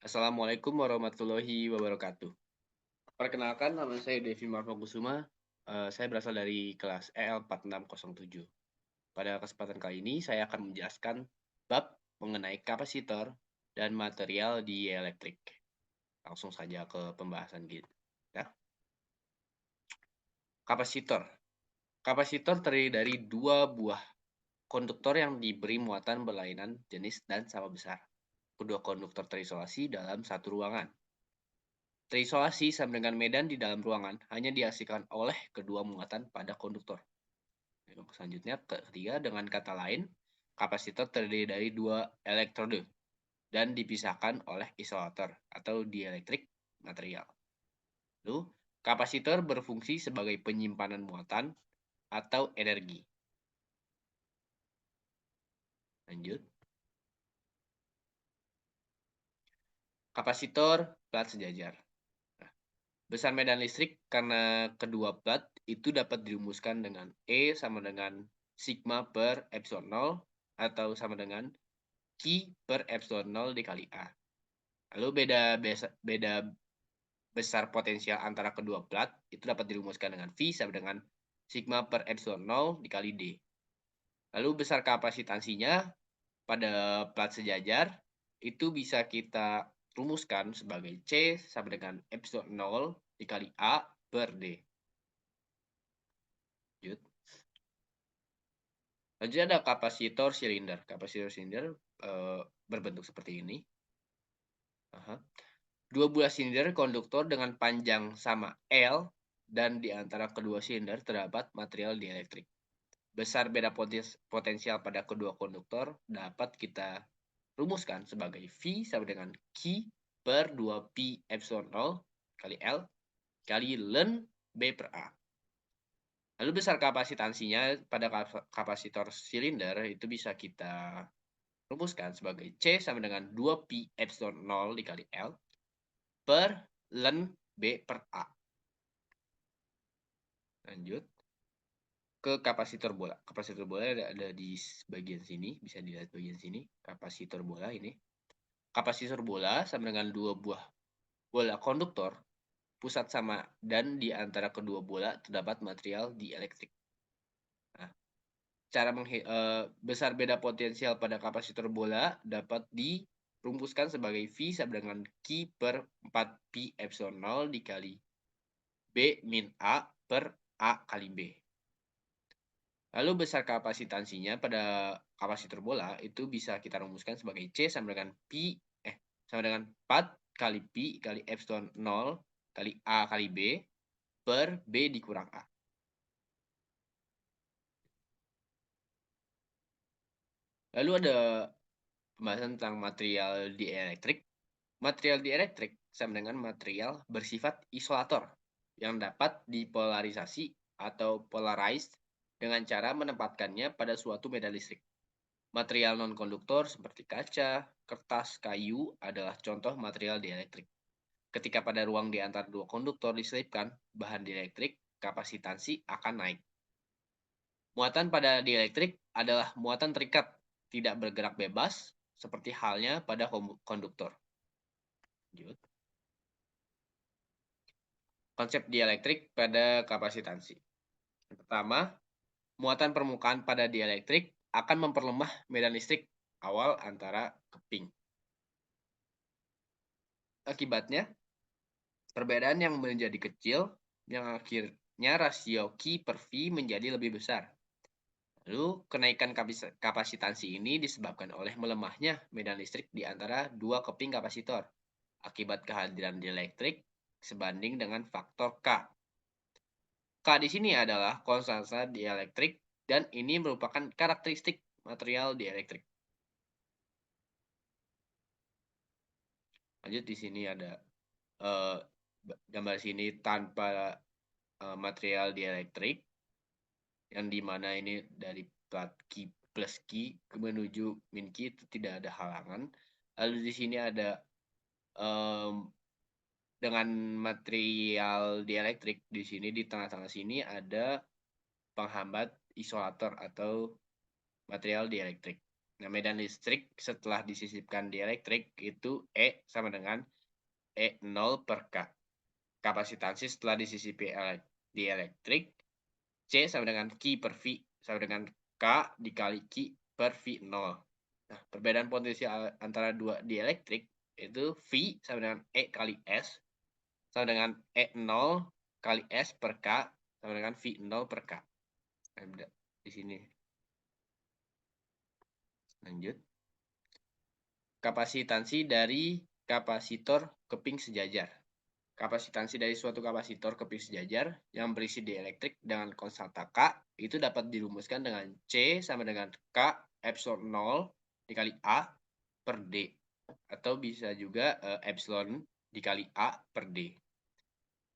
Assalamualaikum warahmatullahi wabarakatuh. Perkenalkan, nama saya Devi Marfakusuma. Saya berasal dari kelas EL4607. Pada kesempatan kali ini, saya akan menjelaskan bab mengenai kapasitor dan material dieelektrik. Langsung saja ke pembahasan kita. Kapasitor. Kapasitor terdiri dari dua buah konduktor yang diberi muatan berlainan jenis dan sama besar. Kedua konduktor terisolasi dalam satu ruangan. Terisolasi sama dengan medan di dalam ruangan hanya dihasilkan oleh kedua muatan pada konduktor. Selanjutnya, ketiga, dengan kata lain, kapasitor terdiri dari dua elektrode dan dipisahkan oleh isolator atau dielektrik material. Lalu, kapasitor berfungsi sebagai penyimpanan muatan atau energi. Lanjut. Kapasitor plat sejajar. Besar medan listrik karena kedua plat itu dapat dirumuskan dengan E sama dengan sigma per epsilon 0 atau sama dengan Q per epsilon 0 dikali A. Lalu beda besar potensial antara kedua plat itu dapat dirumuskan dengan V sama dengan sigma per epsilon 0 dikali D. Lalu besar kapasitansinya pada plat sejajar itu bisa kita rumuskan sebagai C sama dengan epsilon 0 dikali A per D. Lanjut. Lanjutnya ada kapasitor silinder. Kapasitor silinder berbentuk seperti ini. Dua buah silinder konduktor dengan panjang sama L dan di antara kedua silinder terdapat material dielektrik. Besar beda potensial pada kedua konduktor dapat kita rumuskan sebagai V sama dengan Q per 2Pi epsilon 0 kali L kali ln B per A. Lalu besar kapasitansinya pada kapasitor silinder itu bisa kita rumuskan sebagai C sama dengan 2Pi epsilon 0 dikali L per ln B per A. Lanjut ke kapasitor bola. Kapasitor bola ada di bagian sini, bisa dilihat bagian sini, kapasitor bola ini. Kapasitor bola sama dengan dua buah bola konduktor, pusat sama dan di antara kedua bola terdapat material dielektrik. Nah, besar beda potensial pada kapasitor bola dapat dirumuskan sebagai V sama dengan Q per 4Pi epsilon 0 dikali B min A per A kali B. Lalu besar kapasitansinya pada kapasitor bola itu bisa kita rumuskan sebagai C sama dengan sama dengan 4 kali Pi kali epsilon 0 kali A kali B per B dikurang A. Lalu ada pembahasan tentang material dieelektrik. Material dieelektrik sama dengan material bersifat isolator yang dapat dipolarisasi atau polarized dengan cara menempatkannya pada suatu medan listrik. Material non-konduktor seperti kaca, kertas, kayu adalah contoh material dieelektrik. Ketika pada ruang di antara dua konduktor diselipkan bahan dieelektrik, kapasitansi akan naik. Muatan pada dieelektrik adalah muatan terikat, tidak bergerak bebas, seperti halnya pada konduktor. Lanjut. Konsep dieelektrik pada kapasitansi. Yang pertama, muatan permukaan pada dieelektrik akan memperlemah medan listrik awal antara keping. Akibatnya, perbedaan yang menjadi kecil, yang akhirnya rasio Q per V menjadi lebih besar. Lalu, kenaikan kapasitansi ini disebabkan oleh melemahnya medan listrik di antara dua keping kapasitor akibat kehadiran dieelektrik sebanding dengan faktor K. K di sini adalah konstanta dieelektrik dan ini merupakan karakteristik material dieelektrik. Lanjut, di sini ada gambar sini tanpa material dieelektrik, yang dimana ini dari plat Q plus Q menuju min Q itu tidak ada halangan. Lalu di sini ada dengan material dieelektrik, di sini di tengah-tengah sini ada penghambat isolator atau material dieelektrik. Nah, medan listrik setelah disisipkan dielektrik itu E sama dengan E0 per K. Kapasitansi setelah disisipi dielektrik C sama dengan Q per V sama dengan K dikali Q per V0. Nah, perbedaan potensial antara dua dielektrik itu V sama dengan E kali S sama dengan E0 kali S per K sama dengan V0 per K. Nah, di sini. Lanjut. Kapasitansi dari kapasitor keping sejajar. Kapasitansi dari suatu kapasitor keping sejajar yang berisi dielektrik dengan konstanta K itu dapat dirumuskan dengan C sama dengan K epsilon 0 dikali A per D. Atau bisa juga epsilon dikali A per D.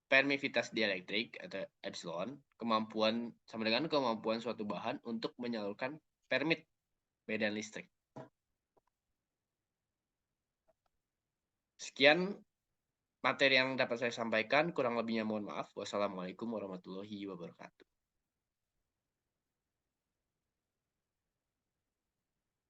Permisivitas dielektrik atau epsilon kemampuan sama dengan kemampuan suatu bahan untuk menyalurkan permit medan listrik. Sekian materi yang dapat saya sampaikan, kurang lebihnya mohon maaf. Wassalamualaikum warahmatullahi wabarakatuh.